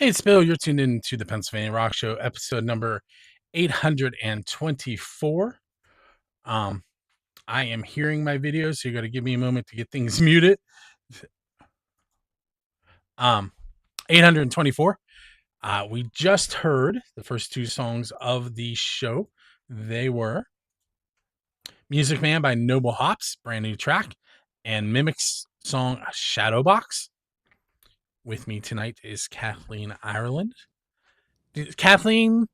Hey, it's Bill. You're tuned in to the Pennsylvania Rock Show, episode number 824. I am hearing my videos, so you got to give me a moment to get things muted. 824. We just heard the first two songs of the show. They were Music Man by Noble Hops, brand new track, and Mimic's song Shadowbox. With me tonight is Cathleen Ireland. Kathleen,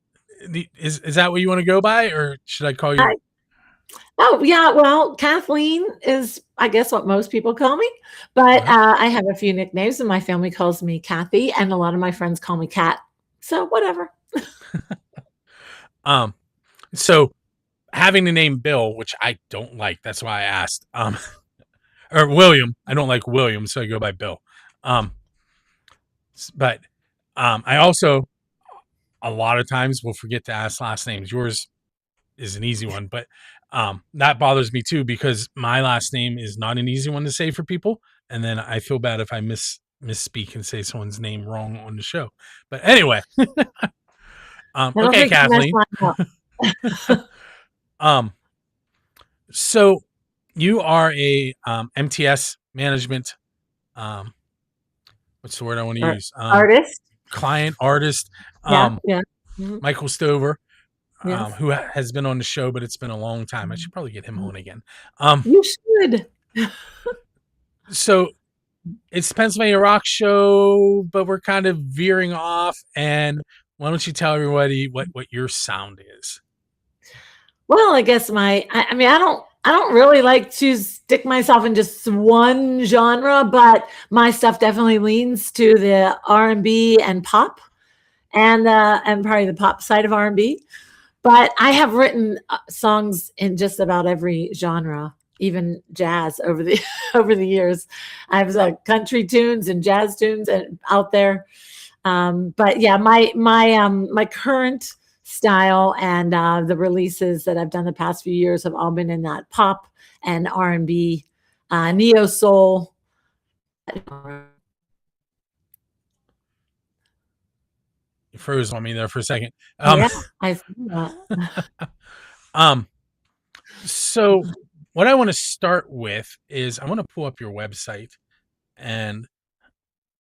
is that what you want to go by, or should I call you? Oh, yeah. Well, Kathleen is, I guess, what most people call me. But I have a few nicknames, and my family calls me Kathy, and a lot of my friends call me Kat. So whatever. So having the name Bill, which I don't like, that's why I asked. Or William. I don't like William, so I go by Bill. But I also a lot of times will forget to ask last names. Yours is an easy one, but that bothers me too, because my last name is not an easy one to say for people, and then I feel bad if I misspeak and say someone's name wrong on the show. But anyway, okay, Kathleen. So you are a MTS management. What's the word I want to use? Artist, client, artist. Yeah. Michael Stover. Yes. Who has been on the show, but it's been a long time. I should probably get him on again. You should. So it's the Pennsylvania Rock Show, but we're kind of veering off. And why don't you tell everybody what your sound is? Well, I guess I don't really like to stick myself in just one genre, but my stuff definitely leans to the R&B and pop, and probably the pop side of R&B. But I have written songs in just about every genre, even jazz over the years. I have country tunes and jazz tunes out there. But yeah, my current style and the releases that I've done the past few years have all been in that pop and R&B, neo soul. You froze on me there for a second. Yeah, I see that. So what I want to start with is I want to pull up your website, and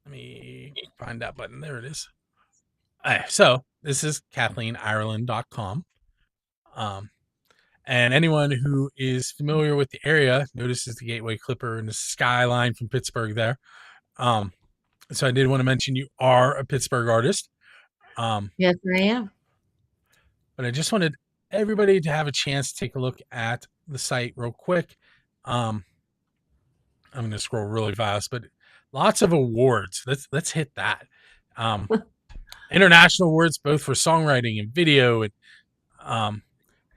let me find that button. There it is. So this is CathleenIreland.com. And anyone who is familiar with the area notices the Gateway Clipper and the skyline from Pittsburgh there. So I did want to mention you are a Pittsburgh artist. Yes, I am. But I just wanted everybody to have a chance to take a look at the site real quick. I'm going to scroll really fast, but lots of awards. Let's hit that. International awards, both for songwriting and video. And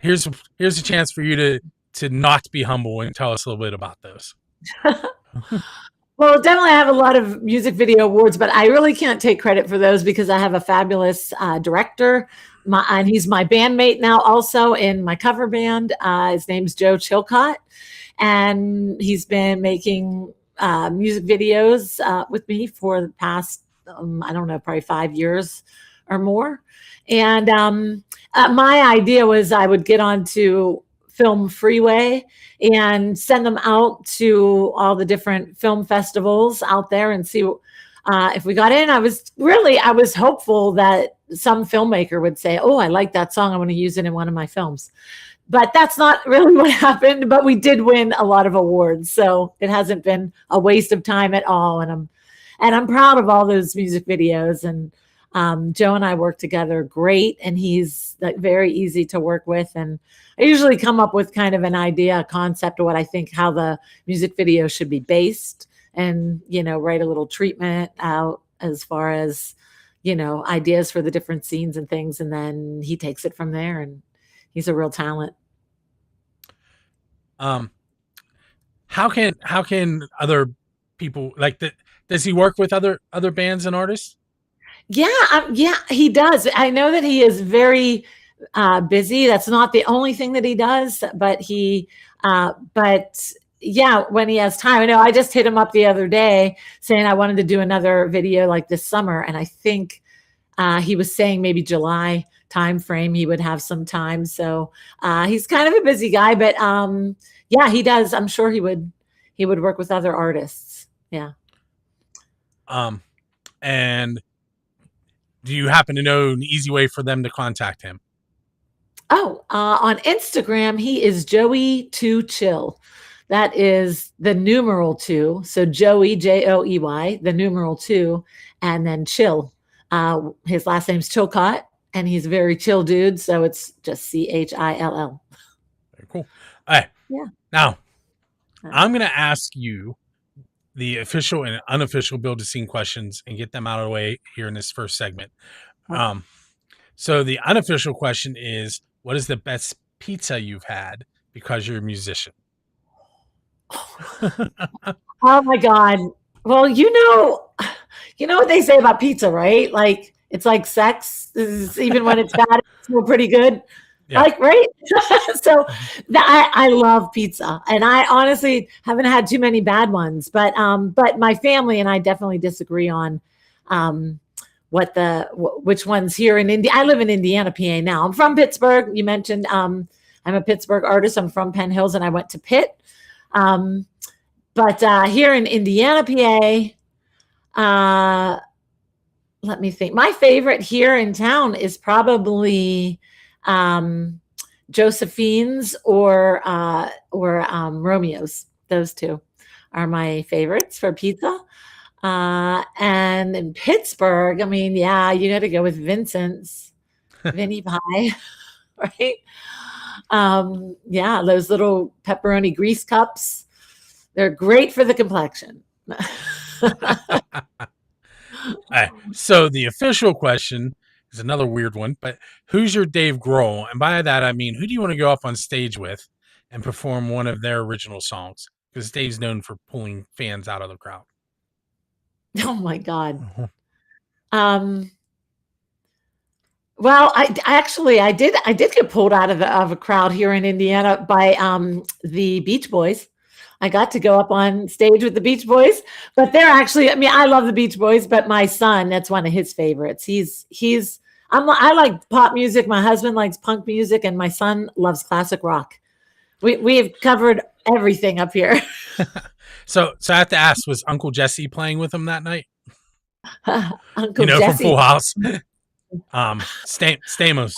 here's a chance for you to not be humble and tell us a little bit about those. Well, definitely I have a lot of music video awards, but I really can't take credit for those because I have a fabulous director, and he's my bandmate now also in my cover band. His name's Joe Chilcott, and he's been making music videos with me for the past, I don't know, probably 5 years or more. And my idea was I would get onto Film Freeway and send them out to all the different film festivals out there and see if we got in. I was hopeful that some filmmaker would say, "Oh, I like that song. I want to use it in one of my films." But that's not really what happened. But we did win a lot of awards, so it hasn't been a waste of time at all. And I'm proud of all those music videos. And Joe and I work together great, and he's very easy to work with. And I usually come up with kind of an idea, a concept of what I think how the music video should be based, and write a little treatment out as far as ideas for the different scenes and things, and then he takes it from there. And he's a real talent. How can other people like that? Does he work with other bands and artists? Yeah, he does. I know that he is very busy. That's not the only thing that he does, but yeah, when he has time. I know I just hit him up the other day saying I wanted to do another video like this summer, and I think He was saying maybe July time frame he would have some time. So he's kind of a busy guy, but yeah, he does. I'm sure he would work with other artists. Yeah. And do you happen to know an easy way for them to contact him? Oh, on Instagram, he is Joey2Chill. That is the numeral 2. So Joey, Joey, the numeral 2, and then Chill. His last name's Chilcott, and he's a very chill dude. So it's just Chill. Very cool. All right. Yeah. Now, I'm going to ask you the official and unofficial build a scene questions and get them out of the way here in this first segment. Okay. So the unofficial question is, what is the best pizza you've had because you're a musician? Oh my God. Well, you know what they say about pizza, right? Like it's like sex. Even when it's bad, it's still pretty good. Yeah. Like, right? So I love pizza, and I honestly haven't had too many bad ones. But my family and I definitely disagree on which ones here in India. I live in Indiana, PA now. I'm from Pittsburgh. You mentioned I'm a Pittsburgh artist. I'm from Penn Hills, and I went to Pitt. But here in Indiana, PA, let me think. My favorite here in town is probably Josephine's or Romeo's. Those two are my favorites for pizza. And in Pittsburgh, I mean, yeah, you got to go with Vincent's, Vinnie Pie, right? Yeah, those little pepperoni grease cups. They're great for the complexion. Right. So the official question is another weird one, but who's your Dave Grohl? And by that, I mean, who do you want to go up on stage with and perform one of their original songs? Because Dave's known for pulling fans out of the crowd. Oh my God. Well, I did get pulled out of a crowd here in Indiana by the Beach Boys. I got to go up on stage with the Beach Boys, but they're actually, I mean, I love the Beach Boys, but my son, that's one of his favorites. I like pop music. My husband likes punk music, and my son loves classic rock. We have covered everything up here. So I have to ask, was Uncle Jesse playing with him that night? Uncle Jesse from Full House. Stamos.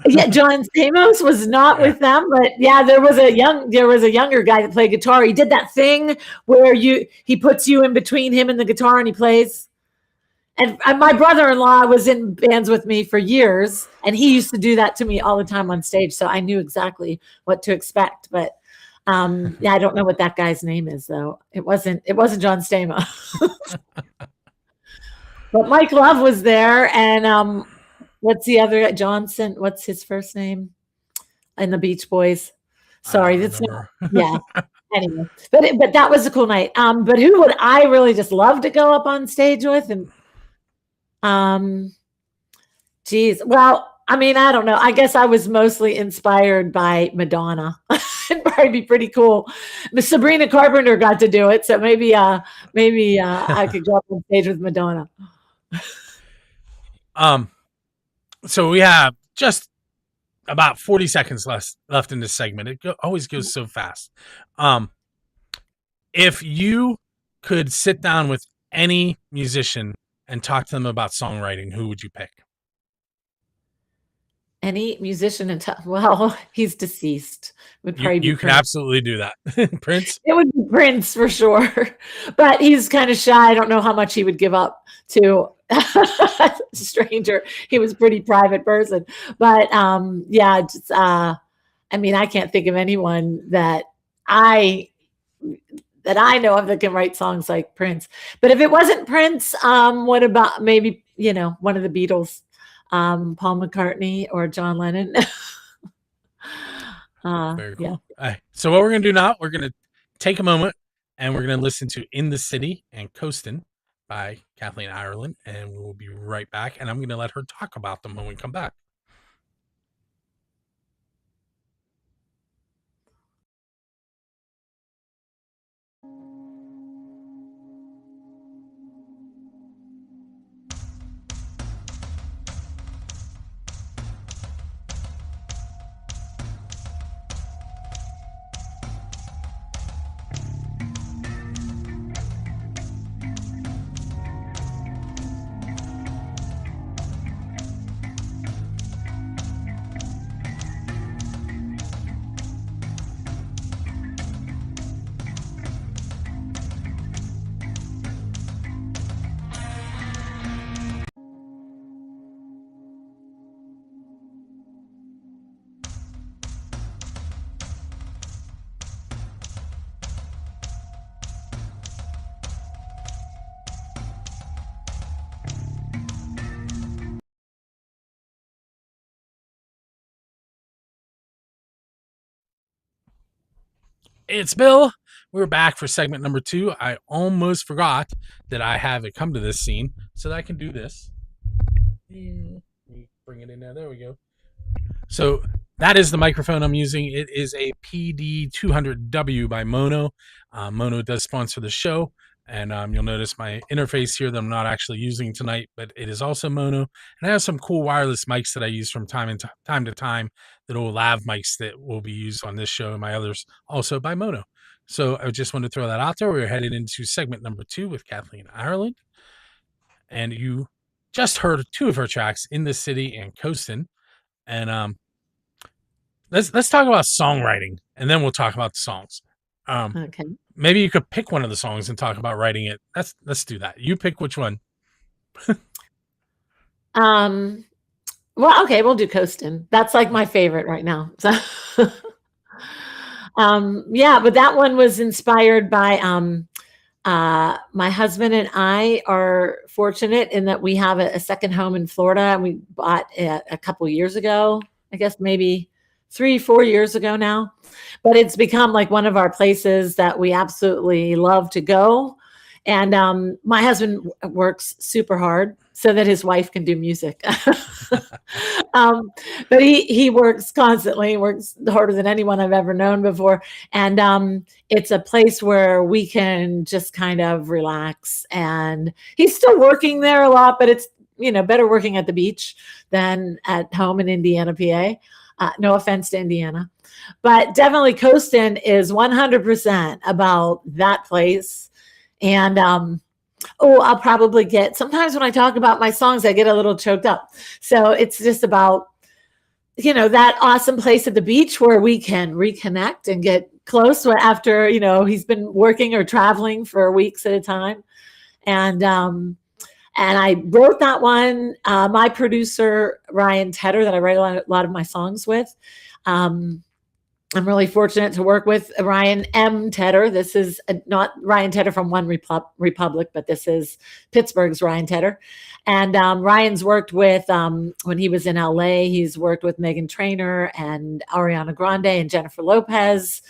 Yeah, John Stamos was not with them, but yeah, there was a younger guy that played guitar. He did that thing where he puts you in between him and the guitar and he plays. And my brother-in-law was in bands with me for years, and he used to do that to me all the time on stage, so I knew exactly what to expect. But yeah, I don't know what that guy's name is though. It wasn't John Stamos. But Mike Love was there, and what's the other Johnson? What's his first name? And the Beach Boys. Sorry, that's not, yeah. Anyway, but that was a cool night. But who would I really just love to go up on stage with? And geez, well, I mean, I don't know. I guess I was mostly inspired by Madonna. It'd probably be pretty cool. Miss Sabrina Carpenter got to do it, so maybe I could go up on stage with Madonna. So we have just about 40 seconds left in this segment. It always goes so fast. If you could sit down with any musician and talk to them about songwriting, who would you pick? Any musician well, he's deceased. Would probably be you could absolutely do that. Prince? It would be Prince for sure. But he's kind of shy. I don't know how much he would give up to a stranger. He was a pretty private person. But yeah, just, I mean, I can't think of anyone that I know of that can write songs like Prince. But if it wasn't Prince, what about maybe, one of the Beatles? Paul McCartney or John Lennon. Very cool. Yeah. Right. So what we're going to do now, we're going to take a moment and we're going to listen to In the City and Coastin' by Cathleen Ireland, and we will be right back. And I'm going to let her talk about them when we come back. It's Bill. We're back for segment number 2. I almost forgot that I have it come to this scene so that I can do this. Bring it in there. There we go. So that is the microphone I'm using. It is a PD200W by Mono. Mono does sponsor the show, and you'll notice my interface here that I'm not actually using tonight, but it is also Mono. And I have some cool wireless mics that I use from time to time that will lav mics that will be used on this show and my others, also by Mono. So I just wanted to throw that out there. We're headed into segment number 2 with Cathleen Ireland, and you just heard 2 of her tracks, In the City and Coastin'. And let's talk about songwriting, and then we'll talk about the songs. Okay. Maybe you could pick one of the songs and talk about writing it. Let's do that. You pick which one. Well, okay, we'll do Coastin'. That's like my favorite right now. So, yeah, but that one was inspired by my husband and I are fortunate in that we have a second home in Florida, and we bought it a couple years ago. I guess maybe 3-4 years ago now, but it's become like one of our places that we absolutely love to go. And my husband works super hard so that his wife can do music. But he works constantly, works harder than anyone I've ever known before. And it's a place where we can just kind of relax. And he's still working there a lot, but it's, better working at the beach than at home in Indiana, PA. No offense to Indiana, but definitely Coastin' is 100% about that place. And I'll probably sometimes when I talk about my songs, I get a little choked up. So it's just about, that awesome place at the beach where we can reconnect and get close after, he's been working or traveling for weeks at a time. And I wrote that one. My producer, Ryan Tedder, that I write a lot of my songs with. I'm really fortunate to work with Ryan M. Tedder. This is not Ryan Tedder from One Republic, but this is Pittsburgh's Ryan Tedder. And Ryan's worked with, when he was in LA, he's worked with Meghan Trainor and Ariana Grande and Jennifer Lopez,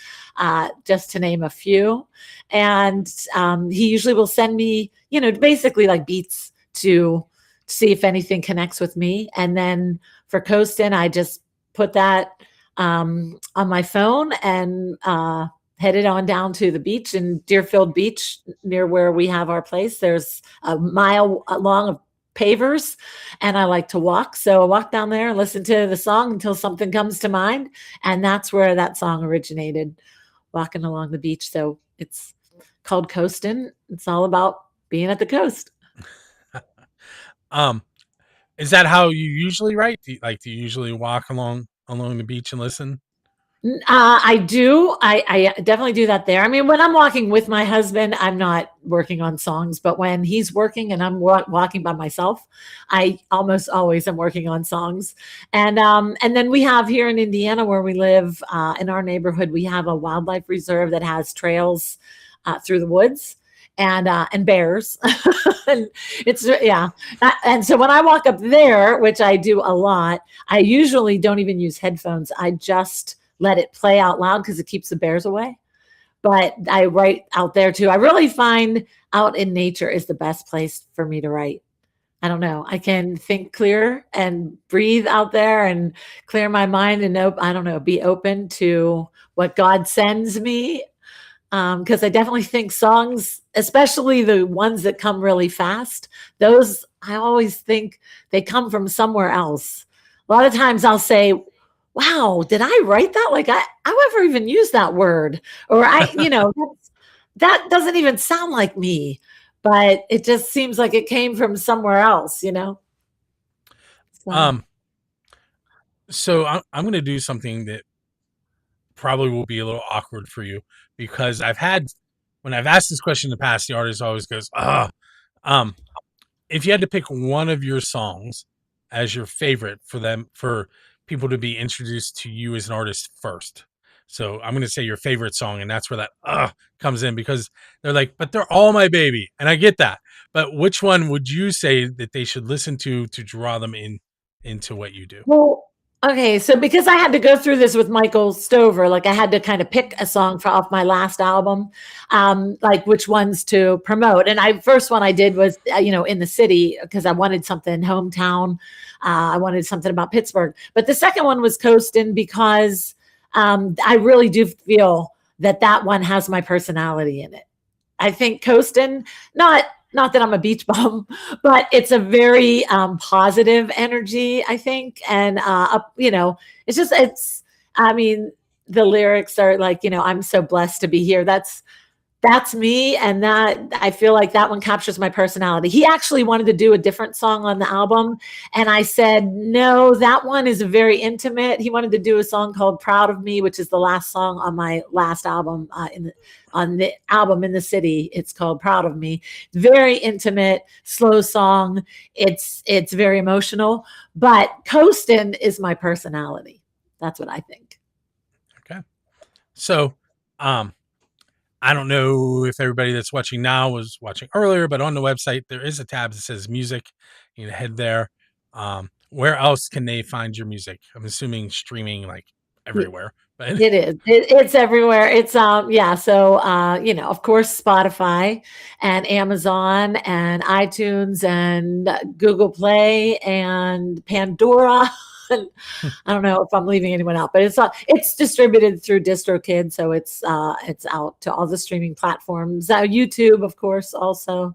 just to name a few. And he usually will send me, basically like beats to see if anything connects with me. And then for Coastin', I just put that on my phone and headed on down to the beach in Deerfield Beach, near where we have our place. There's a mile long of pavers, and I like to walk. So I walk down there and listen to the song until something comes to mind. And that's where that song originated, walking along the beach. So it's called Coastin'. It's all about being at the coast. Is that how you usually write? Do you usually walk along the beach and listen? I do. I definitely do that there. I mean, when I'm walking with my husband, I'm not working on songs, but when he's working and I'm walking by myself, I almost always am working on songs. And then we have here in Indiana where we live, in our neighborhood, we have a wildlife reserve that has trails through the woods. And bears. And it's, yeah. And so when I walk up there, which I do a lot, I usually don't even use headphones. I just let it play out loud because it keeps the bears away. But I write out there too. I really find out in nature is the best place for me to write. I don't know. I can think clear and breathe out there and clear my mind and be open to what God sends me. Because I definitely think songs, especially the ones that come really fast, those I always think they come from somewhere else. A lot of times I'll say, wow, did I write that? Like I ever even use that word? Or that doesn't even sound like me, but it just seems like it came from somewhere else, So I'm going to do something that probably will be a little awkward for you, because when I've asked this question in the past, the artist always goes, if you had to pick one of your songs as your favorite for people to be introduced to you as an artist first. So I'm going to say your favorite song, and that's where that comes in, because they're like, but they're all my baby. And I get that. But which one would you say that they should listen to draw them into what you do? Well, Okay, so because I had to go through this with Michael Stover, like I had to kind of pick a song off my last album, like which ones to promote. And first one I did was, in the city because I wanted something hometown. I wanted something about Pittsburgh. But the second one was Coastin' because I really do feel that one has my personality in it. I think Coastin', not that I'm a beach bum, but it's a very positive energy, I think. And I mean, the lyrics are like, I'm so blessed to be here. That's me, and that I feel like that one captures my personality. He actually wanted to do a different song on the album, and I said, no, that one is very intimate. He wanted to do a song called Proud of Me, which is the last song on my last album, on the album In the City. It's called Proud of Me. Very intimate, slow song. It's very emotional, but Coastin' is my personality. That's what I think. Okay. So, I don't know if everybody that's watching now was watching earlier, but on the website, there is a tab that says music. You know, head there. Where else can they find your music? I'm assuming streaming like everywhere, but It is. It's everywhere. It's yeah. So of course, Spotify and Amazon and iTunes and Google Play and Pandora. I don't know if I'm leaving anyone out, but it's distributed through DistroKid, so it's out to all the streaming platforms. YouTube, of course, also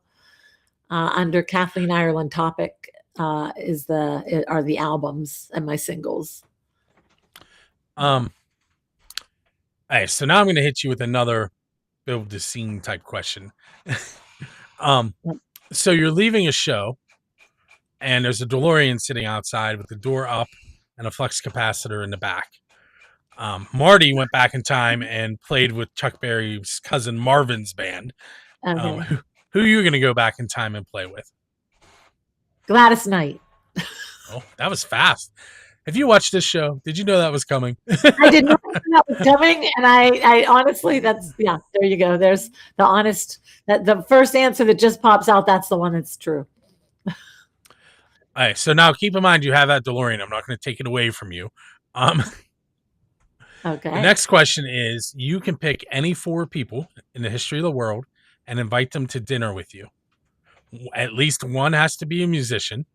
under Kathleen Ireland topic are the albums and my singles. All right, so now I'm going to hit you with another build the scene type question. So you're leaving a show, and there's a DeLorean sitting outside with the door up and a flux capacitor in the back. Marty went back in time and played with Chuck Berry's cousin Marvin's band. Okay. Who are you going to go back in time and play with? Gladys Knight. Oh, that was fast. If you watched this show, did you know that was coming? I did not know that was coming, and I honestly, there you go. There's the honest, that the first answer that just pops out. That's the one that's true. All right, so now keep in mind you have that DeLorean. I'm not going to take it away from you. Okay. The next question is: you can pick any 4 people in the history of the world and invite them to dinner with you. At least one has to be a musician.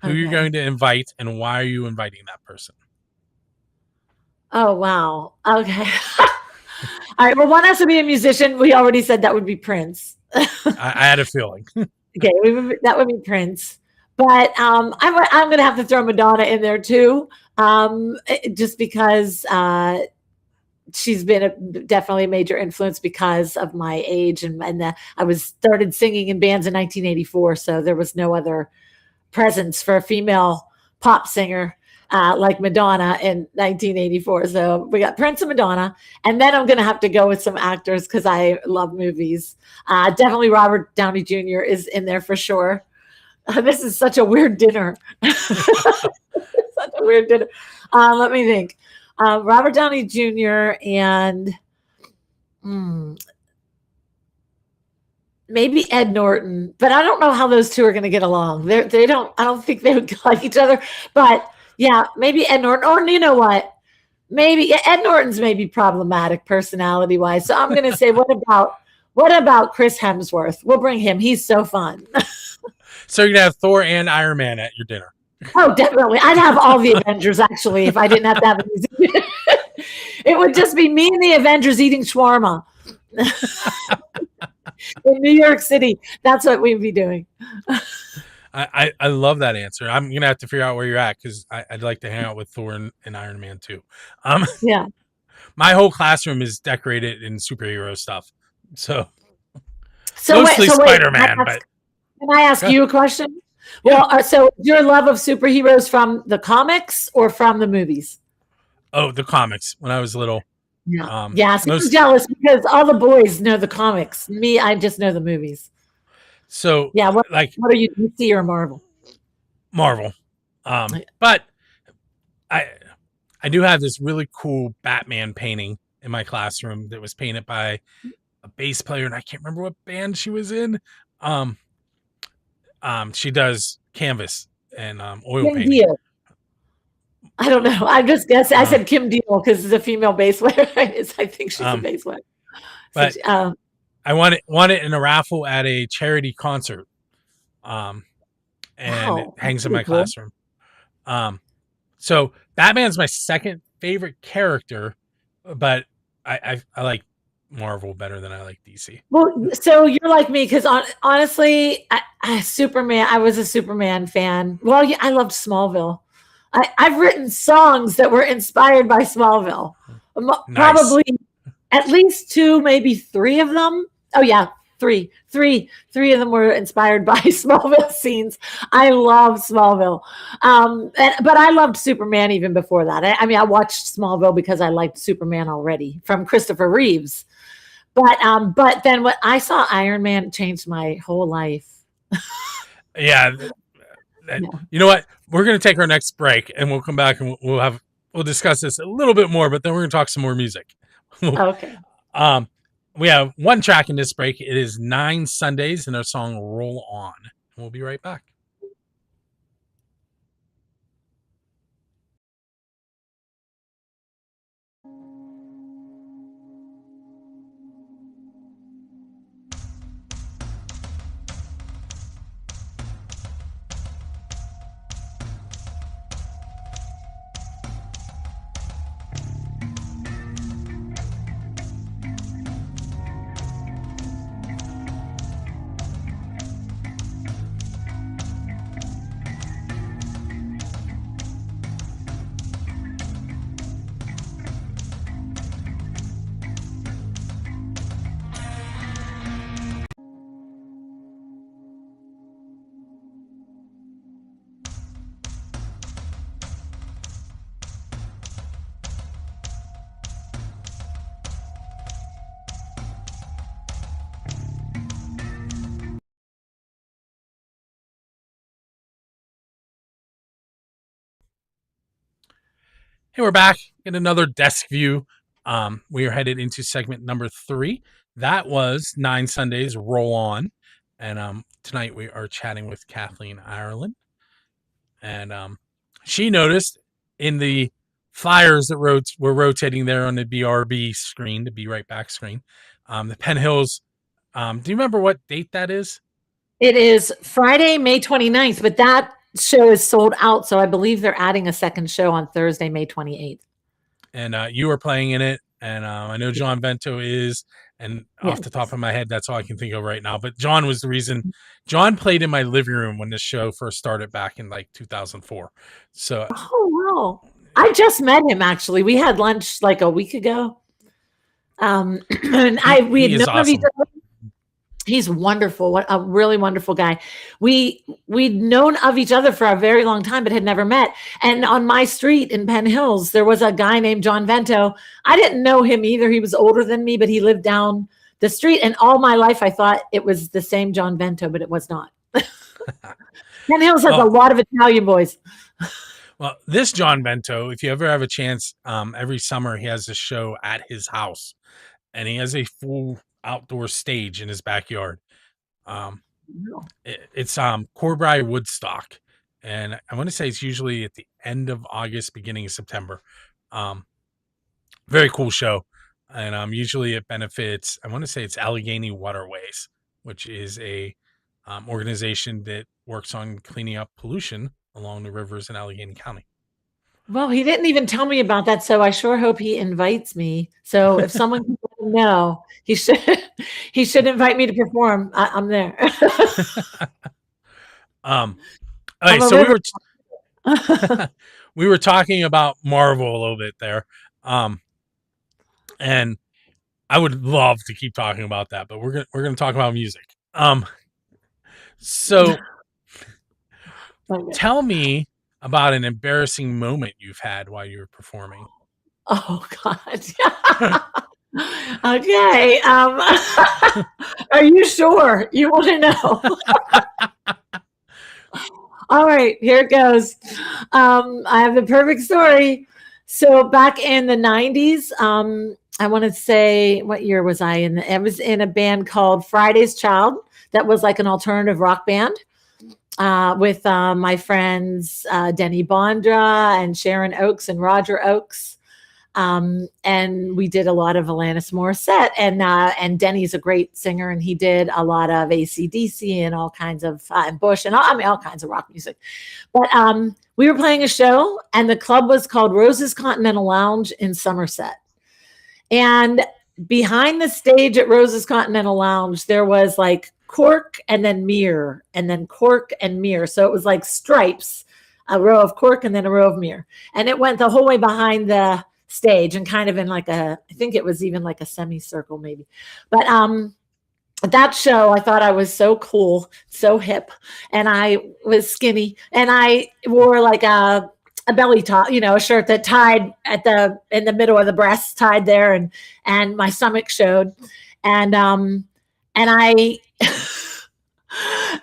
Who you're going to invite, and why are you inviting that person? Oh, wow. Okay. All right. Well, one has to be a musician. We already said that would be Prince. I had a feeling. Okay, that would be Prince. But I'm going to have to throw Madonna in there too, just because she's been definitely a major influence because of my age, and I started singing in bands in 1984, so there was no other presence for a female pop singer like Madonna in 1984. So we got Prince and Madonna, and then I'm going to have to go with some actors because I love movies. Definitely Robert Downey Jr. is in there for sure. This is such a weird dinner. Such a weird dinner. Let me think. Robert Downey Jr. and maybe Ed Norton, but I don't know how those two are going to get along. I don't think they would like each other, but yeah, maybe Ed Norton, or you know what? Maybe Ed Norton's maybe problematic personality wise. So I'm going to say, what about Chris Hemsworth? We'll bring him. He's so fun. So you're going to have Thor and Iron Man at your dinner. Oh, definitely. I'd have all the Avengers actually if I didn't have to have a music. It would just be me and the Avengers eating shawarma. In New York City, that's what we'd be doing. I love that answer. I'm gonna have to figure out where you're at because I'd like to hang out with Thor and Iron Man too. Yeah. My whole classroom is decorated in superhero stuff, so mostly Spider-Man. But can I ask you a question? Yeah. Well, so your love of superheroes from the comics or from the movies? Oh, the comics. When I was little. Yeah. So I'm jealous because all the boys know the comics. Me, I just know the movies. So yeah, what are you, DC or Marvel? Marvel. But I do have this really cool Batman painting in my classroom that was painted by a bass player, and I can't remember what band she was in. She does canvas and oil painting. I don't know. I'm just guessing. I said Kim Deal because it's a female bass player. I think she's a bass player. So But I won it in a raffle at a charity concert. And it wow, that's hangs in pretty my cool. classroom. So Batman's my second favorite character, but I like Marvel better than I like DC. Well, so you're like me because honestly, Superman. I was a Superman fan. Well, yeah, I loved Smallville. I've written songs that were inspired by Smallville. Nice. Probably at least two, maybe three of them. Oh yeah, three of them were inspired by Smallville scenes. I love Smallville, but I loved Superman even before that. I mean, I watched Smallville because I liked Superman already from Christopher Reeves. But then what I saw Iron Man changed my whole life. Yeah. Yeah. You know what? We're going to take our next break and we'll come back and we'll discuss this a little bit more, but then we're going to talk some more music. Okay. We have one track in this break. It is 9 Sundays and our song Roll On. We'll be right back. Hey, we're back in another desk view. We are headed into segment number 3. That was 9 Sundays Roll On. And tonight we are chatting with Cathleen Ireland. And she noticed in the flyers that were rotating there on the BRB screen, the Be Right Back screen, the Penn Hills. Do you remember what date that is? It is Friday, May 29th, but that show is sold out. So I believe they're adding a second show on Thursday, May 28th. And you were playing in it. And I know John Vento is. And off the top Yes. of my head, that's all I can think of right now. But John was the reason. John played in my living room when this show first started back in like 2004. So, Oh, wow. I just met him actually. We had lunch like a week ago. And we he had is known of each awesome. other. He's wonderful. What a really wonderful guy. We'd known of each other for a very long time, but had never met. And on my street in Penn Hills, there was a guy named John Vento. I didn't know him either. He was older than me, but he lived down the street. And all my life, I thought it was the same John Vento, but it was not. Penn Hills has a lot of Italian boys. Well, this John Vento, if you ever have a chance, every summer he has a show at his house, and he has a full outdoor stage in his backyard. It's Corbry Woodstock, and I want to say it's usually at the end of August, beginning of September. Very cool show, and usually it benefits. I want to say it's Allegheny Waterways, which is a organization that works on cleaning up pollution along the rivers in Allegheny County. Well, he didn't even tell me about that, so I sure hope he invites me. So if someone can let him know, he should invite me to perform. I'm there. Okay, so we were talking about Marvel a little bit there, and I would love to keep talking about that, but we're gonna talk about music. So Okay. tell me about an embarrassing moment you've had while you were performing. Oh God. Okay. Are you sure you want to know? All right, here it goes. I have the perfect story. So back in the 90s, I want to say, what year was I in? I was in a band called Friday's Child. That was like an alternative rock band. with my friends Denny Bondra and Sharon Oakes and Roger Oakes. And we did a lot of Alanis Morissette, and Denny's a great singer, and he did a lot of AC/DC and all kinds of and Bush and all kinds of rock music. But we were playing a show, and the club was called Rose's Continental Lounge in Somerset. And behind the stage at Rose's Continental Lounge, there was like cork and then mirror, and then cork and mirror. So it was like stripes, a row of cork and then a row of mirror, and it went the whole way behind the stage and kind of in like I think it was even like a semicircle maybe. But that show, I thought I was so cool, so hip, and I was skinny, and I wore like a belly top, a shirt that tied in the middle of the breasts, tied there, and my stomach showed, and I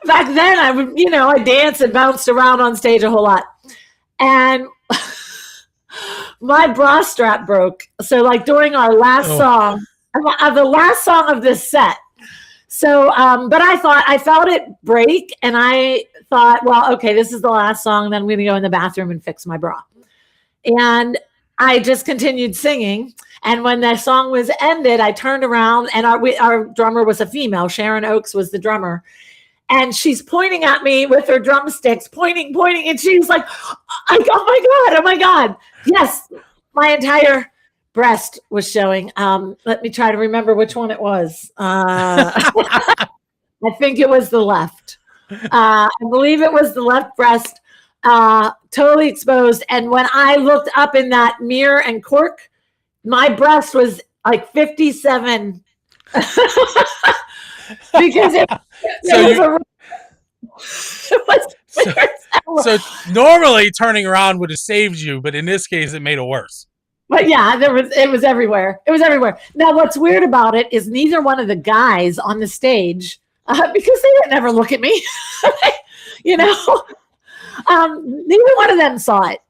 back then I would, I danced and bounced around on stage a whole lot, and my bra strap broke. So like during our last song, the last song of this set. So, but I felt it break, and I thought, well, okay, this is the last song. Then I'm going to go in the bathroom and fix my bra. And I just continued singing. And when the song was ended, I turned around, and our drummer was a female. Sharon Oakes was the drummer. And she's pointing at me with her drumsticks, pointing. And she's like, oh my God. Yes, my entire breast was showing. Let me try to remember which one it was. I think it was the left. I believe it was the left breast, totally exposed. And when I looked up in that mirror and cork, my breast was like 57. Because so normally turning around would have saved you, but in this case, it made it worse. But yeah, it was everywhere. It was everywhere. Now, what's weird about it is neither one of the guys on the stage, because they would never look at me, neither one of them saw it.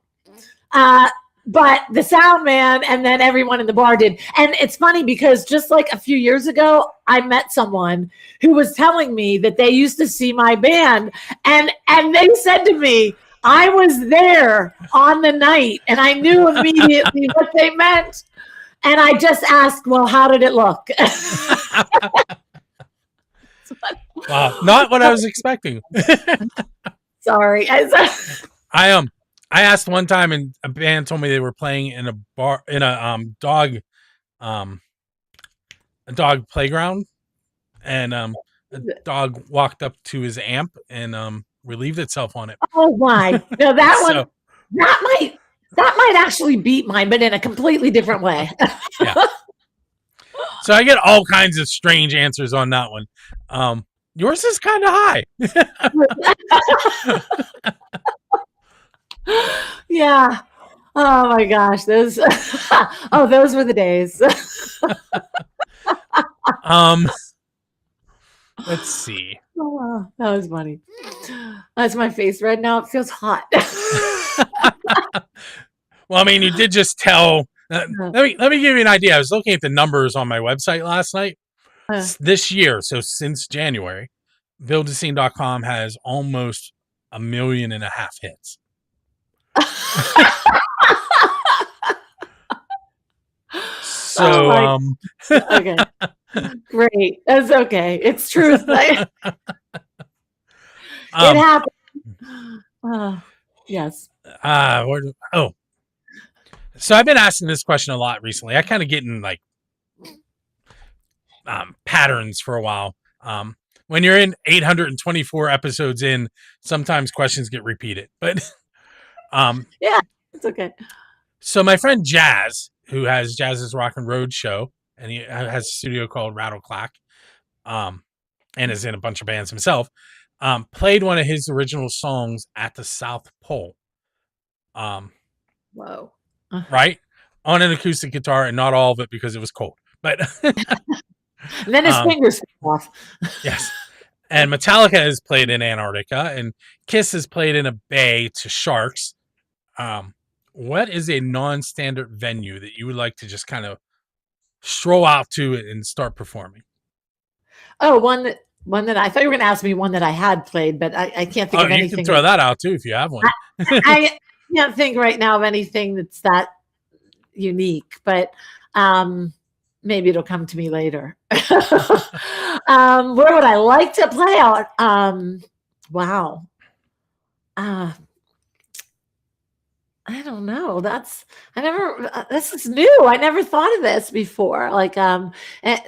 But the sound man and then everyone in the bar did. And it's funny because just like a few years ago, I met someone who was telling me that they used to see my band, and they said to me, I was there on the night, and I knew immediately what they meant. And I just asked, well, how did it look? Wow, not what I was expecting. Sorry. I asked one time, and a band told me they were playing in a bar, in a dog playground, and a dog walked up to his amp and relieved itself on it. Oh my! No, that might actually beat mine, but in a completely different way. Yeah. So I get all kinds of strange answers on that one. Yours is kind of high. Yeah. Oh my gosh, those were the days. Let's see. Oh, that was funny. That's my face red now. It feels hot. Well, I mean, you did just tell. Let me give you an idea. I was looking at the numbers on my website last night. This year, so since January, buildascene.com has almost 1.5 million hits. So, okay, great. That's okay. It's truth. It happened. Yes. So I've been asking this question a lot recently. I kind of get in like patterns for a while. When you're in 824 episodes in, sometimes questions get repeated, but yeah, it's okay. So my friend Jazz, who has Jazz's Rock and Road show, and he has a studio called Rattle Clack, and is in a bunch of bands himself, played one of his original songs at the South Pole. Whoa. Right? On an acoustic guitar, and not all of it because it was cold. But and then his fingers fell off. Yes. And Metallica has played in Antarctica, and Kiss has played in a bay to sharks. What is a non-standard venue that you would like to just kind of stroll out to and start performing? Oh, one that One that I thought you were going to ask me one that I had played, but I can't think Oh, of you can anything. throw that out too if you have one. I can't think right now of anything that's that unique, but maybe it'll come to me later. Where would I like to play out? Wow. I don't know. This is new. I never thought of this before. Like,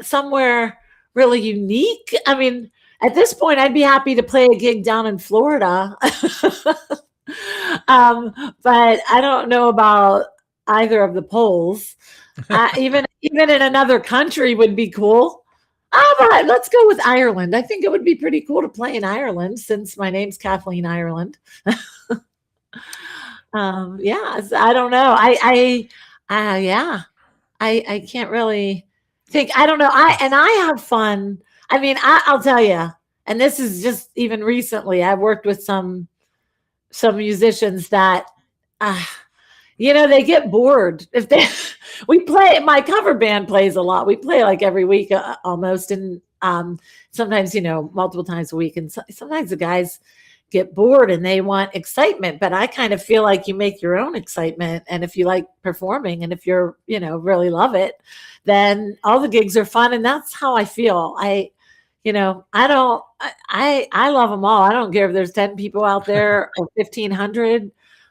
somewhere really unique. I mean, at this point, I'd be happy to play a gig down in Florida. But I don't know about either of the polls. Even in another country would be cool. But let's go with Ireland. I think it would be pretty cool to play in Ireland since my name's Cathleen Ireland. Yeah, I don't know. Yeah, I can't really think. I don't know. I have fun. I mean, I'll tell you, and this is just even recently. I've worked with some musicians that, they get bored if they. We play. My cover band plays a lot. We play like every week almost, and sometimes multiple times a week. And sometimes the guys get bored and they want excitement, but I kind of feel like you make your own excitement. And if you like performing and if you're, really love it, then all the gigs are fun. And that's how I feel. I love them all. I don't care if there's 10 people out there or 1,500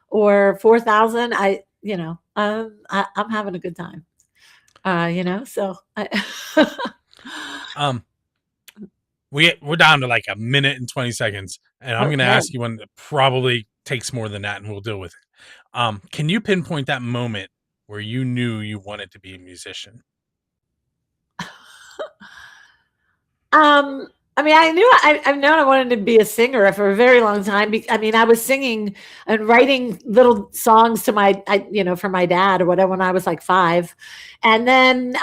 or 4,000. I'm having a good time. So we're down to like a minute and 20 seconds, and I'm going to ask you one that probably takes more than that, and we'll deal with it. Can you pinpoint that moment where you knew you wanted to be a musician? I mean, I've known I wanted to be a singer for a very long time. I mean, I was singing and writing little songs to for my dad or whatever when I was like 5. And then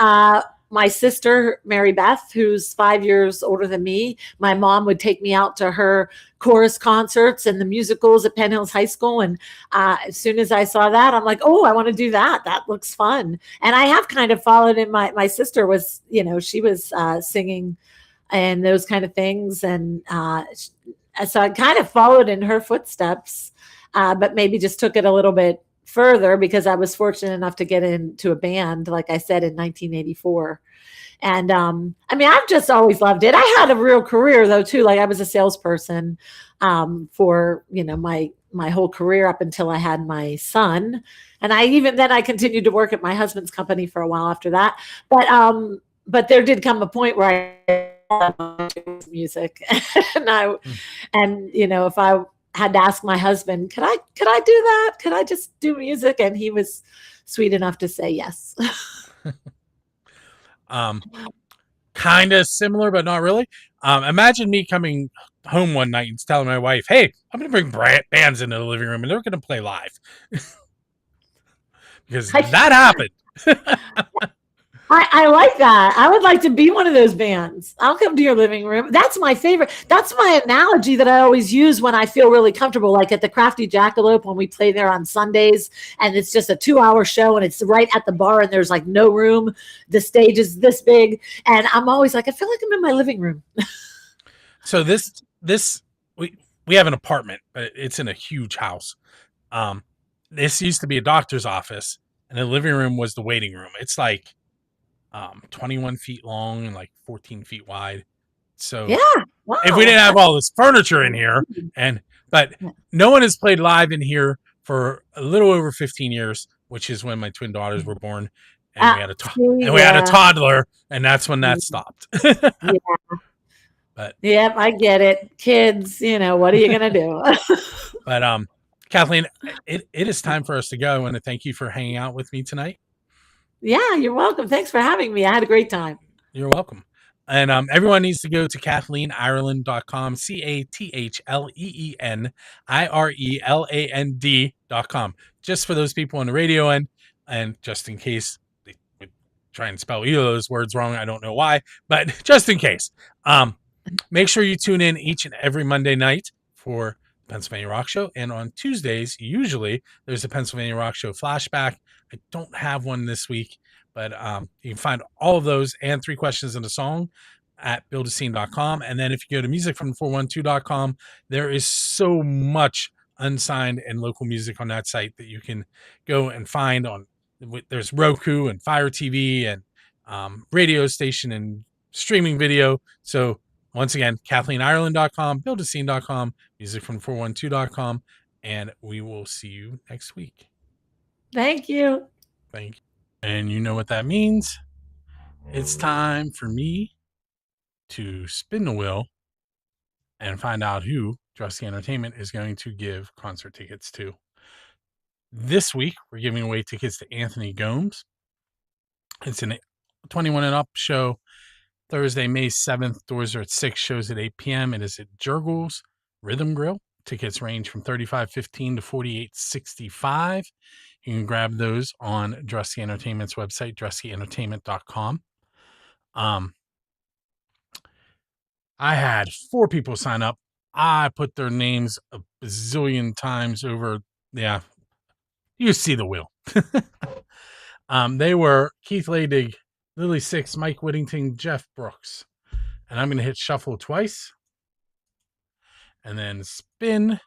my sister, Mary Beth, who's 5 years older than me, my mom would take me out to her chorus concerts and the musicals at Penn Hills High School. And as soon as I saw that, I'm like, oh, I want to do that. That looks fun. And I have kind of followed in my sister was, she was singing and those kind of things. And so I kind of followed in her footsteps, but maybe just took it a little bit further because I was fortunate enough to get into a band, like I said, in 1984. And I mean, I've just always loved it. I had a real career though, too. Like I was a salesperson for, my whole career up until I had my son. And I continued to work at my husband's company for a while after that. But there did come a point where I music and if I had to ask my husband, could I do that? Could I just do music? And he was sweet enough to say yes. Kind of similar, but not really. Imagine me coming home one night and telling my wife, hey, I'm going to bring bands into the living room and they're going to play live. Because that happened. I like that. I would like to be one of those bands. I'll come to your living room. That's my favorite. That's my analogy that I always use when I feel really comfortable, like at the Crafty Jackalope when we play there on Sundays and it's just a 2-hour show and it's right at the bar and there's like no room. The stage is this big. And I'm always like, I feel like I'm in my living room. So we have an apartment, but it's in a huge house. This used to be a doctor's office and the living room was the waiting room. It's like 21 feet long and like 14 feet wide. So yeah, wow. If we didn't have all this furniture in here, but no one has played live in here for a little over 15 years, which is when my twin daughters were born, and we had a toddler, and that's when that stopped. Yeah. But yep, I get it. Kids, what are you gonna do? But Kathleen, it is time for us to go. I want to thank you for hanging out with me tonight. Yeah, you're welcome. Thanks for having me. I had a great time. You're welcome. And everyone needs to go to CathleenIreland.com, CathleenIreland.com, just for those people on the radio end. And just in case they would try and spell either of those words wrong, I don't know why, but just in case. Make sure you tune in each and every Monday night for Pennsylvania Rock Show. And on Tuesdays, usually there's a Pennsylvania Rock Show flashback. I don't have one this week, but you can find all of those and 3 questions in a song at buildascene.com. And then if you go to musicfrom412.com, there is so much unsigned and local music on that site that you can go and find on. There's Roku and Fire TV and radio station and streaming video. So once again, CathleenIreland.com, buildascene.com, musicfrom412.com, and we will see you next week. Thank you. Thank you. And you know what that means. It's time for me to spin the wheel and find out who Drusky Entertainment is going to give concert tickets to. This week, we're giving away tickets to Anthony Gomes. It's a 21 and up show. Thursday, May 7th. Doors are at 6, shows at 8 p.m. It is at Jurgles Rhythm Grill. Tickets range from $35.15 to $48.65. You can grab those on Drusky Entertainment's website, druskyentertainment.com. I had 4 people sign up. I put their names a bazillion times over. Yeah, you see the wheel. They were Keith Laydig, Lily Six, Mike Whittington, Jeff Brooks. And I'm going to hit shuffle twice and then spin.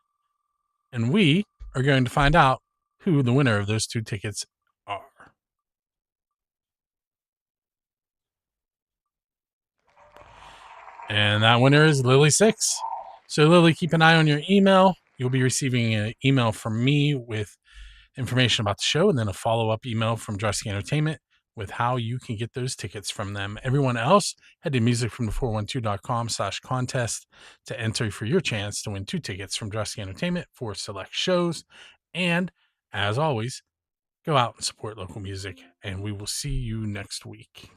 And we are going to find out who the winner of those 2 tickets are. And that winner is Lily Six. So Lily, keep an eye on your email. You'll be receiving an email from me with information about the show and then a follow-up email from Drusky Entertainment with how you can get those tickets from them. Everyone else, head to musicfrom412.com/contest to enter for your chance to win 2 tickets from Drusky Entertainment for select shows. And as always, go out and support local music, and we will see you next week.